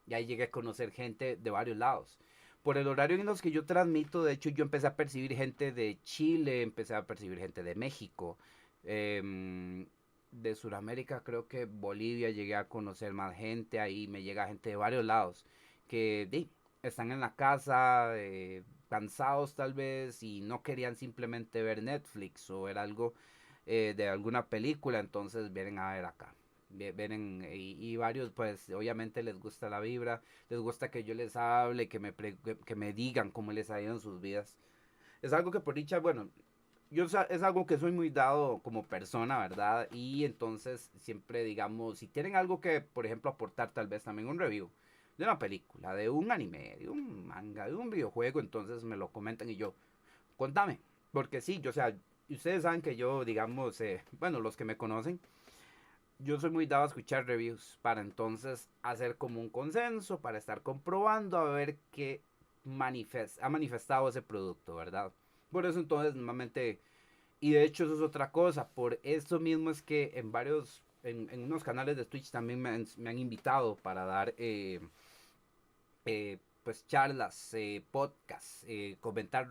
Speaker 1: Y ahí llegué a conocer gente de varios lados. Por el horario en los que yo transmito, de hecho, yo empecé a percibir gente de Chile, empecé a percibir gente de México, de Sudamérica, creo que Bolivia, llegué a conocer más gente, ahí me llega gente de varios lados, que están en la casa, cansados tal vez, y no querían simplemente ver Netflix o ver algo de alguna película, entonces vienen a ver acá. Vienen y varios pues obviamente les gusta la vibra, les gusta que yo les hable, que me digan cómo les ha ido en sus vidas. Es algo que por dicha, bueno, es algo que soy muy dado como persona, ¿verdad? Y entonces siempre digamos, si tienen algo que, por ejemplo, aportar tal vez también un review de una película, de un anime, de un manga, de un videojuego, entonces me lo comentan y yo, contame, porque sí, yo, o sea, ustedes saben que yo, digamos, bueno, los que me conocen, yo soy muy dado a escuchar reviews para entonces hacer como un consenso, para estar comprobando a ver qué ha manifestado ese producto, ¿verdad? Por eso entonces normalmente, y de hecho eso es otra cosa, por eso mismo es que en unos canales de Twitch también me han invitado para dar pues charlas, podcasts, comentar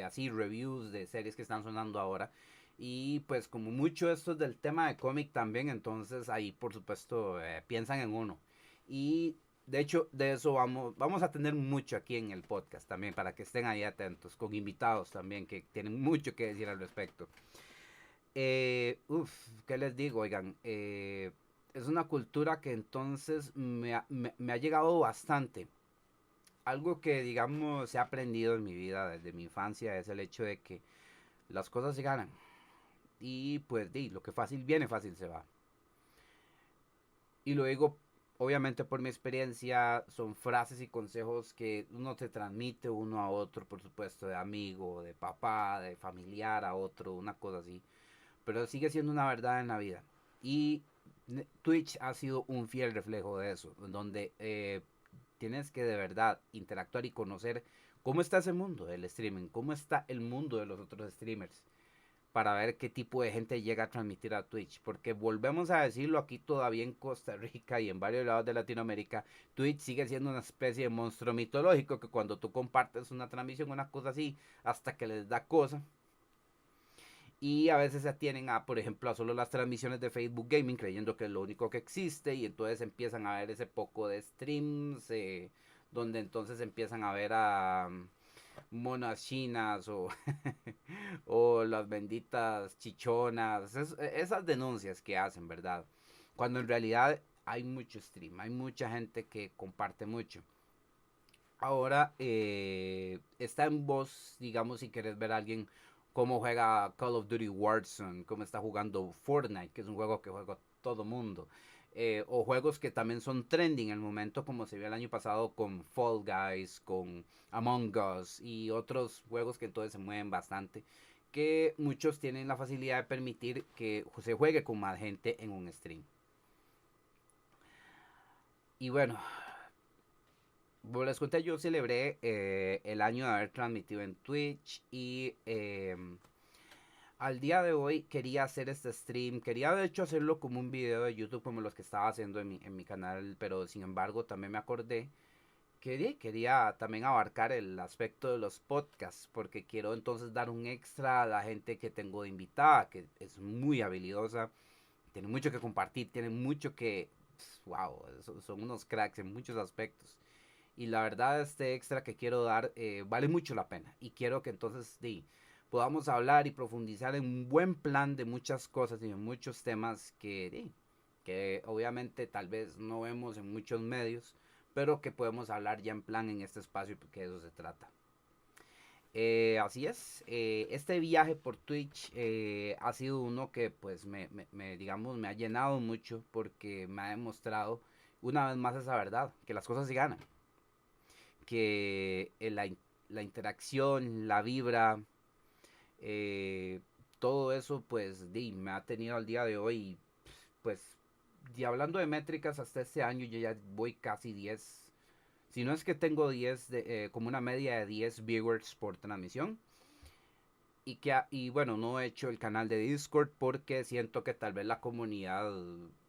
Speaker 1: así reviews de series que están sonando ahora. Y pues como mucho esto es del tema de cómic también, entonces ahí por supuesto piensan en uno. Y de hecho de eso vamos a tener mucho aquí en el podcast también para que estén ahí atentos, con invitados también que tienen mucho que decir al respecto. ¿Qué les digo? Oigan, es una cultura que entonces me ha llegado bastante. Algo que, digamos, he aprendido en mi vida desde mi infancia es el hecho de que las cosas se ganan. Y pues, lo que fácil viene, fácil se va. Y lo digo, obviamente, por mi experiencia, son frases y consejos que uno se transmite uno a otro, por supuesto, de amigo, de papá, de familiar a otro, una cosa así. Pero sigue siendo una verdad en la vida. Y Twitch ha sido un fiel reflejo de eso, donde tienes que de verdad interactuar y conocer cómo está ese mundo del streaming, cómo está el mundo de los otros streamers. para ver qué tipo de gente llega a transmitir a Twitch. Porque volvemos a decirlo aquí todavía en Costa Rica y en varios lados de Latinoamérica, Twitch sigue siendo una especie de monstruo mitológico que cuando tú compartes una transmisión, una cosa así, hasta que les da cosa. Y a veces se atienen a, por ejemplo, a solo las transmisiones de Facebook Gaming, creyendo que es lo único que existe. Y entonces empiezan a ver ese poco de streams, donde entonces empiezan a ver a monas chinas o, o las benditas chichonas, esas denuncias que hacen, ¿verdad? Cuando en realidad hay mucho stream, hay mucha gente que comparte mucho. Ahora está en vos, digamos, si quieres ver a alguien cómo juega Call of Duty Warzone, cómo está jugando Fortnite, que es un juego que juega todo mundo. O juegos que también son trending en el momento, como se vio el año pasado con Fall Guys, con Among Us y otros juegos que entonces se mueven bastante. Que muchos tienen la facilidad de permitir que se juegue con más gente en un stream. Y bueno, como les conté, yo celebré el año de haber transmitido en Twitch y al día de hoy quería hacer este stream. Quería de hecho hacerlo como un video de YouTube como los que estaba haciendo en mi canal, pero sin embargo también me acordé que quería también abarcar el aspecto de los podcasts, porque quiero entonces dar un extra a la gente que tengo de invitada, que es muy habilidosa, tiene mucho que compartir, tiene mucho que... Wow, son unos cracks en muchos aspectos. Y la verdad, este extra que quiero dar vale mucho la pena. Y quiero que entonces podamos hablar y profundizar en un buen plan de muchas cosas y en muchos temas que obviamente tal vez no vemos en muchos medios, pero que podemos hablar ya en plan en este espacio porque de eso se trata. Así es, este viaje por Twitch ha sido uno que pues digamos, me ha llenado mucho porque me ha demostrado una vez más esa verdad, que las cosas se ganan, que la interacción, la vibra, eh, todo eso pues me ha tenido al día de hoy, pues, y hablando de métricas, hasta este año yo ya voy casi 10, si no es que tengo 10, como una media de 10 viewers por transmisión. Y bueno, no he hecho el canal de Discord porque siento que tal vez la comunidad,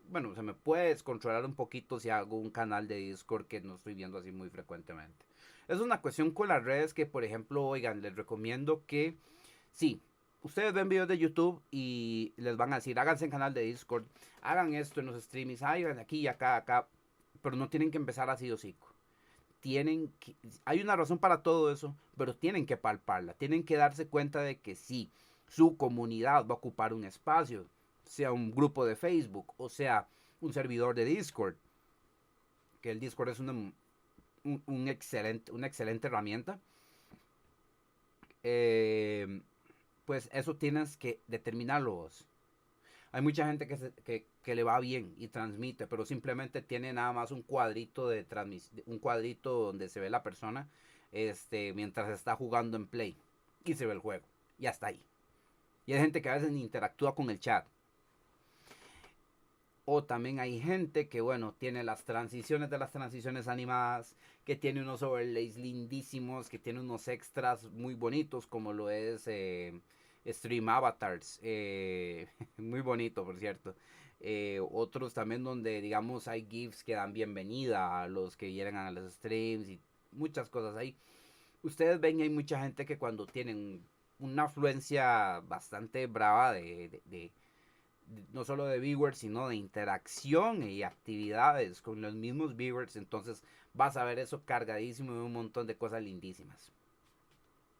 Speaker 1: bueno, se me puede descontrolar un poquito si hago un canal de Discord que no estoy viendo así muy frecuentemente. Es una cuestión con las redes que, por ejemplo, oigan, les recomiendo que, sí, ustedes ven videos de YouTube y les van a decir, háganse en canal de Discord, hagan esto en los streamings, hagan aquí y acá, acá, pero no tienen que empezar así o sí. Hay una razón para todo eso, pero tienen que palparla, tienen que darse cuenta de que si su comunidad va a ocupar un espacio, sea un grupo de Facebook o sea un servidor de Discord, que el Discord es una excelente herramienta, eh, pues eso tienes que determinarlo vos. Hay mucha gente que le va bien y transmite, pero simplemente tiene nada más un cuadrito un cuadrito donde se ve la persona mientras está jugando en Play y se ve el juego. Y hasta ahí. Y hay gente que a veces ni interactúa con el chat. O también hay gente que, bueno, tiene las transiciones de las transiciones animadas, que tiene unos overlays lindísimos, que tiene unos extras muy bonitos, como lo es Stream Avatars. Muy bonito, por cierto. Otros también donde, digamos, hay GIFs que dan bienvenida a los que vienen a los streams y muchas cosas ahí. Ustedes ven, hay mucha gente que cuando tienen una afluencia bastante brava no solo de viewers, sino de interacción y actividades con los mismos viewers, entonces vas a ver eso cargadísimo de un montón de cosas lindísimas.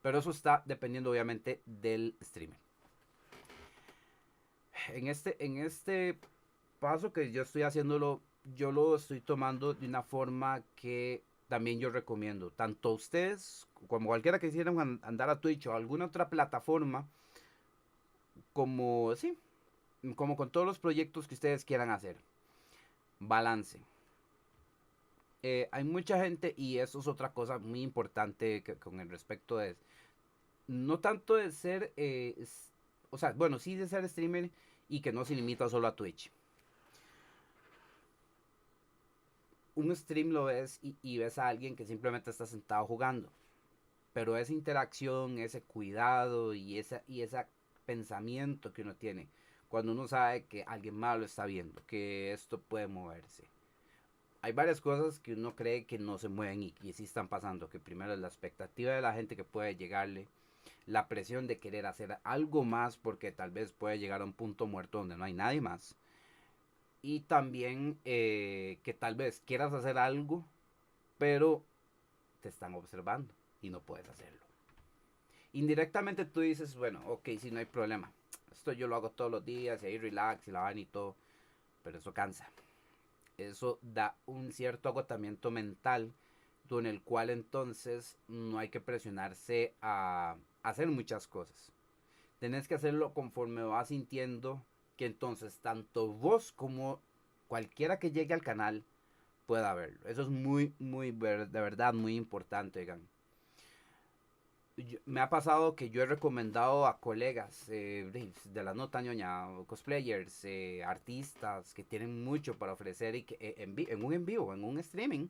Speaker 1: Pero eso está dependiendo obviamente del streamer. En este paso que yo estoy haciéndolo, yo lo estoy tomando de una forma que también yo recomiendo. Tanto ustedes como cualquiera que quisieran andar a Twitch o alguna otra plataforma, como sí, como con todos los proyectos que ustedes quieran hacer. Balance. Hay mucha gente, y eso es otra cosa muy importante con el respecto de, no tanto de ser, o sea, bueno, sí de ser streamer y que no se limita solo a Twitch. Un stream lo ves y ves a alguien que simplemente está sentado jugando, pero esa interacción, ese cuidado y esa pensamiento que uno tiene cuando uno sabe que alguien más lo está viendo, que esto puede moverse. Hay varias cosas que uno cree que no se mueven y que sí están pasando, que primero es la expectativa de la gente que puede llegarle, la presión de querer hacer algo más porque tal vez puede llegar a un punto muerto donde no hay nadie más. Y también que tal vez quieras hacer algo, pero te están observando y no puedes hacerlo. Indirectamente tú dices, bueno, ok, sí, no hay problema. Esto yo lo hago todos los días y ahí relax y la van y todo. Pero eso cansa. Eso da un cierto agotamiento mental con el cual entonces no hay que presionarse a hacer muchas cosas. Tenés que hacerlo conforme vas sintiendo que entonces tanto vos como cualquiera que llegue al canal pueda verlo. Eso es de verdad muy importante, digan. Me ha pasado que yo he recomendado a colegas de la nota ñoña, cosplayers, artistas que tienen mucho para ofrecer y que en un en vivo, en un streaming,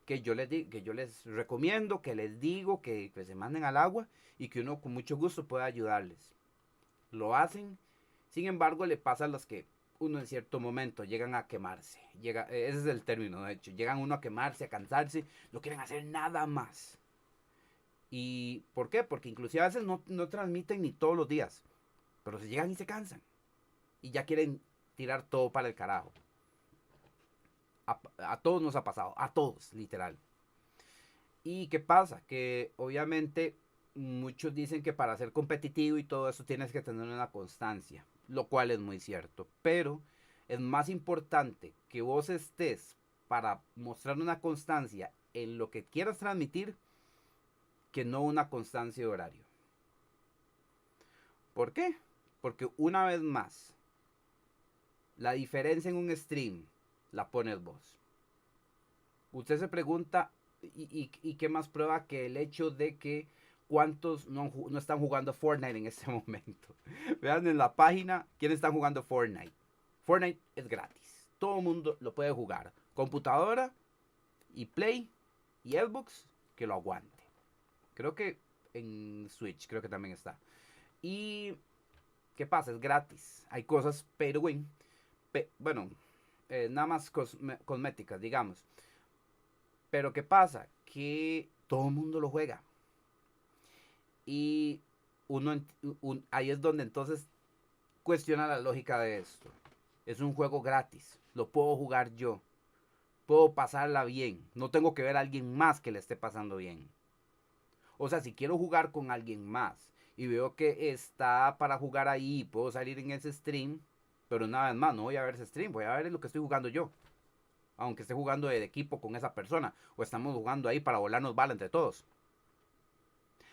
Speaker 1: que yo les recomiendo, que les digo que se manden al agua y que uno con mucho gusto pueda ayudarles. Lo hacen, sin embargo le pasa a los que uno en cierto momento llegan a quemarse. Ese es el término, de hecho. Llegan uno a quemarse, a cansarse, no quieren hacer nada más. ¿Y por qué? Porque inclusive a veces no transmiten ni todos los días. Pero se llegan y se cansan. Y ya quieren tirar todo para el carajo. A todos nos ha pasado. A todos, literal. ¿Y qué pasa? Que obviamente muchos dicen que para ser competitivo y todo eso tienes que tener una constancia. Lo cual es muy cierto. Pero es más importante que vos estés para mostrar una constancia en lo que quieras transmitir que no una constancia de horario. ¿Por qué? Porque una vez más, la diferencia en un stream la pones vos. Usted se pregunta, ¿y qué más prueba que el hecho de que cuántos no están jugando Fortnite en este momento? Vean en la página quiénes están jugando Fortnite. Fortnite es gratis. Todo el mundo lo puede jugar. Computadora y Play y Xbox que lo aguante. Creo que en Switch creo que también está. Y ¿qué pasa? Es gratis. Hay cosas, pero bueno, nada más cosméticas, digamos. Pero ¿qué pasa? Que todo el mundo lo juega. Y uno, ahí es donde entonces cuestiona la lógica de esto. Es un juego gratis. Lo puedo jugar yo. Puedo pasarla bien. No tengo que ver a alguien más que le esté pasando bien. O sea, si quiero jugar con alguien más y veo que está para jugar ahí, puedo salir en ese stream, pero una vez más, no voy a ver ese stream, voy a ver lo que estoy jugando yo. Aunque esté jugando de equipo con esa persona, o estamos jugando ahí para volarnos bala entre todos.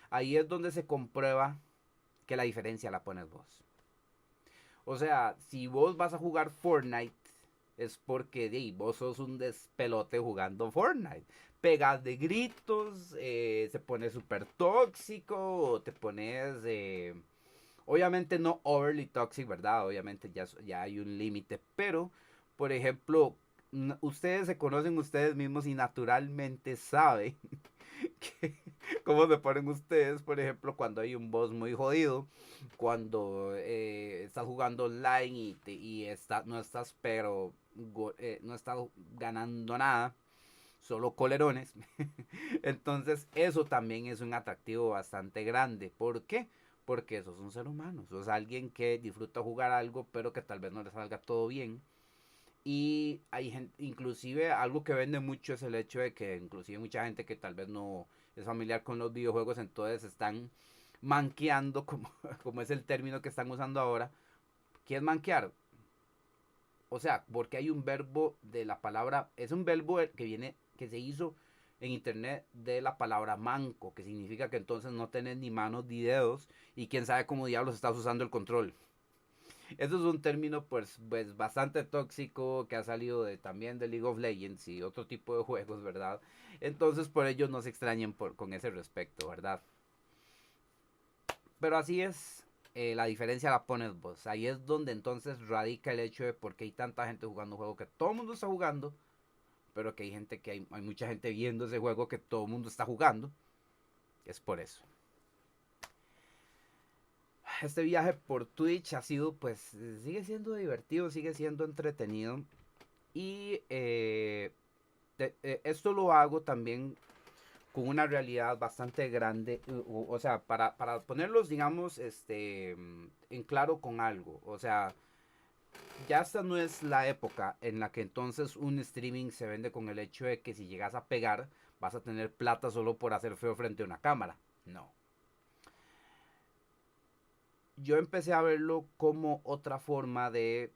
Speaker 1: Ahí es donde se comprueba que la diferencia la pones vos. O sea, si vos vas a jugar Fortnite, es porque vos sos un despelote jugando Fortnite. Pegas de gritos, se pone súper tóxico, te pones... obviamente no overly toxic, ¿verdad? Obviamente ya hay un límite, pero, por ejemplo, ustedes se conocen ustedes mismos y naturalmente saben que, cómo se ponen ustedes, por ejemplo, cuando hay un boss muy jodido, cuando estás jugando online no estás, pero no estás ganando nada, solo colerones. Entonces, eso también es un atractivo bastante grande. ¿Por qué? Porque sos un ser humano, sos alguien que disfruta jugar algo, pero que tal vez no le salga todo bien. Y hay gente, inclusive algo que vende mucho es el hecho de que inclusive mucha gente que tal vez no es familiar con los videojuegos, entonces están manqueando, como es el término que están usando ahora. ¿Qué es manquear? O sea, porque hay un verbo de la palabra, es un verbo que se hizo en internet de la palabra manco, que significa que entonces no tenés ni manos ni dedos y quién sabe cómo diablos estás usando el control. Eso es un término pues bastante tóxico que ha salido también de League of Legends y otro tipo de juegos, ¿verdad? Entonces por ello no se extrañen con ese respecto, ¿verdad? Pero así es, la diferencia la pones vos. Ahí es donde entonces radica el hecho de por qué hay tanta gente jugando un juego que todo el mundo está jugando, pero que hay mucha gente viendo ese juego que todo el mundo está jugando. Es por eso. este viaje por Twitch ha sido, pues, sigue siendo divertido, sigue siendo entretenido. Y esto lo hago también con una realidad bastante grande, o sea, para ponerlos, digamos, en claro con algo, o sea, ya esta no es la época en la que entonces un streaming se vende con el hecho de que si llegas a pegar vas a tener plata solo por hacer feo frente a una cámara. No. Yo empecé a verlo como otra forma de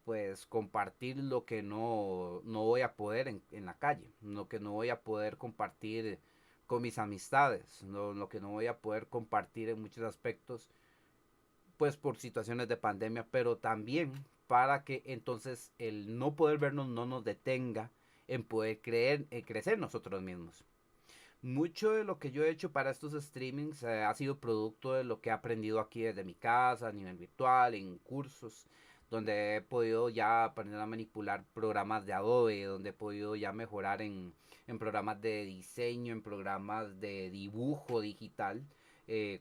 Speaker 1: pues compartir lo que no voy a poder en la calle, lo que no voy a poder compartir con mis amistades, lo que no voy a poder compartir en muchos aspectos, pues por situaciones de pandemia, pero también para que entonces el no poder vernos no nos detenga en poder crecer nosotros mismos. Mucho de lo que yo he hecho para estos streamings ha sido producto de lo que he aprendido aquí desde mi casa, a nivel virtual, en cursos, donde he podido ya aprender a manipular programas de Adobe, donde he podido ya mejorar en programas de diseño, en programas de dibujo digital,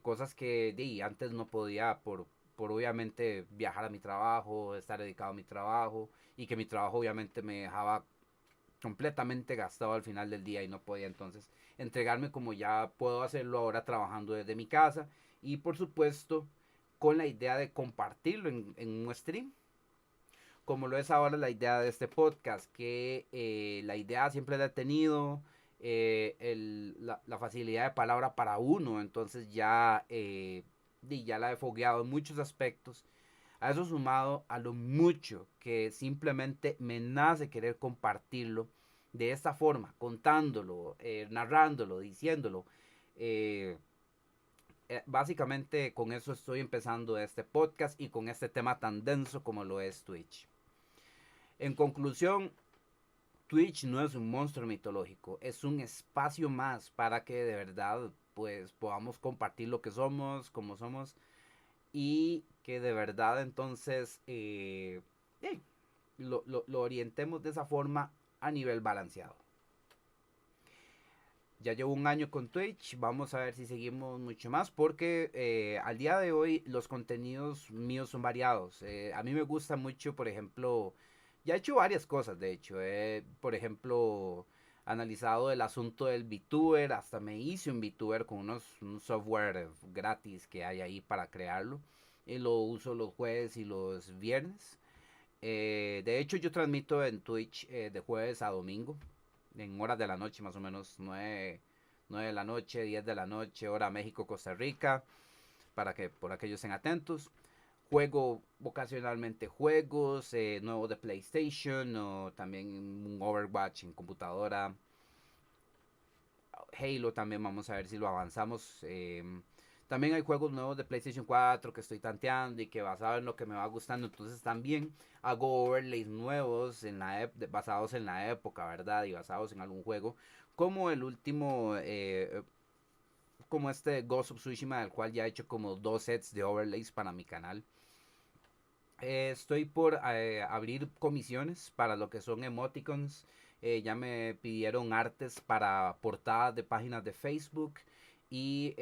Speaker 1: cosas que antes no podía por obviamente viajar a mi trabajo, estar dedicado a mi trabajo y que mi trabajo obviamente me dejaba completamente gastado al final del día y no podía entonces entregarme como ya puedo hacerlo ahora trabajando desde mi casa y por supuesto con la idea de compartirlo en un stream como lo es ahora la idea de este podcast que la idea siempre la he tenido la facilidad de palabra para uno entonces ya ya la he fogueado en muchos aspectos a eso sumado a lo mucho que simplemente me nace querer compartirlo de esta forma, contándolo, narrándolo, diciéndolo. Eh, Básicamente con eso estoy empezando este podcast y con este tema tan denso como lo es Twitch. En conclusión, Twitch no es un monstruo mitológico, es un espacio más para que de verdad pues podamos compartir lo que somos, como somos y que de verdad entonces lo orientemos de esa forma a nivel balanceado. Ya llevo un año con Twitch, vamos a ver si seguimos mucho más porque al día de hoy los contenidos míos son variados. A mí me gusta mucho, por ejemplo, ya he hecho varias cosas, de hecho, por ejemplo, analizado el asunto del VTuber, hasta me hice un VTuber con un software gratis que hay ahí para crearlo y lo uso los jueves y los viernes. De hecho, yo transmito en Twitch de jueves a domingo, en horas de la noche, más o menos 9 de la noche, 10 de la noche, hora México, Costa Rica, para que por aquellos estén atentos. Juego ocasionalmente juegos nuevos de PlayStation o también un Overwatch en computadora. Halo también vamos a ver si lo avanzamos. También hay juegos nuevos de PlayStation 4 que estoy tanteando y que basado en lo que me va gustando. Entonces también hago overlays nuevos basados en la época, ¿verdad? Y basados en algún juego. Como el último, como este Ghost of Tsushima, del cual ya he hecho como 2 sets de overlays para mi canal. Estoy por abrir comisiones para lo que son emoticons. Ya me pidieron artes para portadas de páginas de Facebook. Y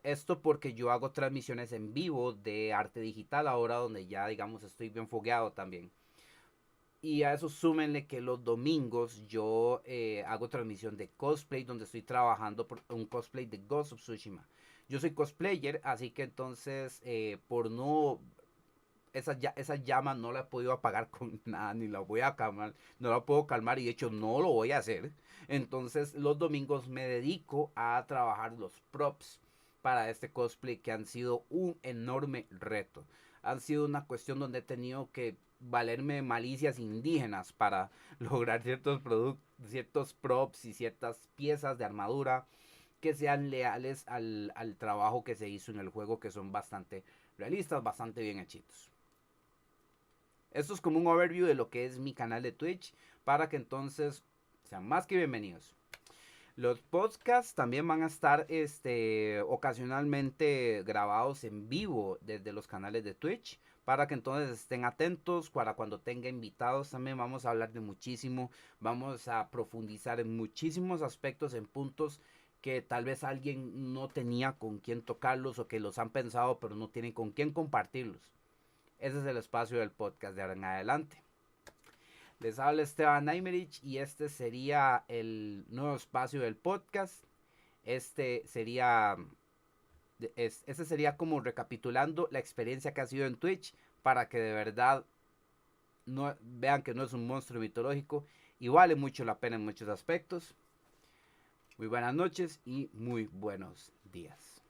Speaker 1: esto porque yo hago transmisiones en vivo de arte digital ahora donde ya digamos estoy bien fogueado también. Y a eso súmenle que los domingos yo hago transmisión de cosplay donde estoy trabajando por un cosplay de Ghost of Tsushima. Yo soy cosplayer, así que entonces por no esa llama no la he podido apagar con nada, ni la voy a calmar, no la puedo calmar y de hecho no lo voy a hacer. Entonces los domingos me dedico a trabajar los props para este cosplay que han sido un enorme reto. Han sido una cuestión donde he tenido que valerme malicias indígenas para lograr ciertos productos, ciertos props y ciertas piezas de armadura que sean leales al trabajo que se hizo en el juego, que son bastante realistas, bastante bien hechitos. Esto es como un overview de lo que es mi canal de Twitch para que entonces sean más que bienvenidos. Los podcasts también van a estar ocasionalmente grabados en vivo desde los canales de Twitch para que entonces estén atentos para cuando tenga invitados. También vamos a hablar de muchísimo, vamos a profundizar en muchísimos aspectos, en puntos que tal vez alguien no tenía con quién tocarlos o que los han pensado pero no tienen con quién compartirlos. Ese es el espacio del podcast de ahora en adelante. Les habla Esteban Aymerich y este sería el nuevo espacio del podcast. Este sería como recapitulando la experiencia que ha sido en Twitch para que de verdad no, vean que no es un monstruo mitológico y vale mucho la pena en muchos aspectos. Muy buenas noches y muy buenos días.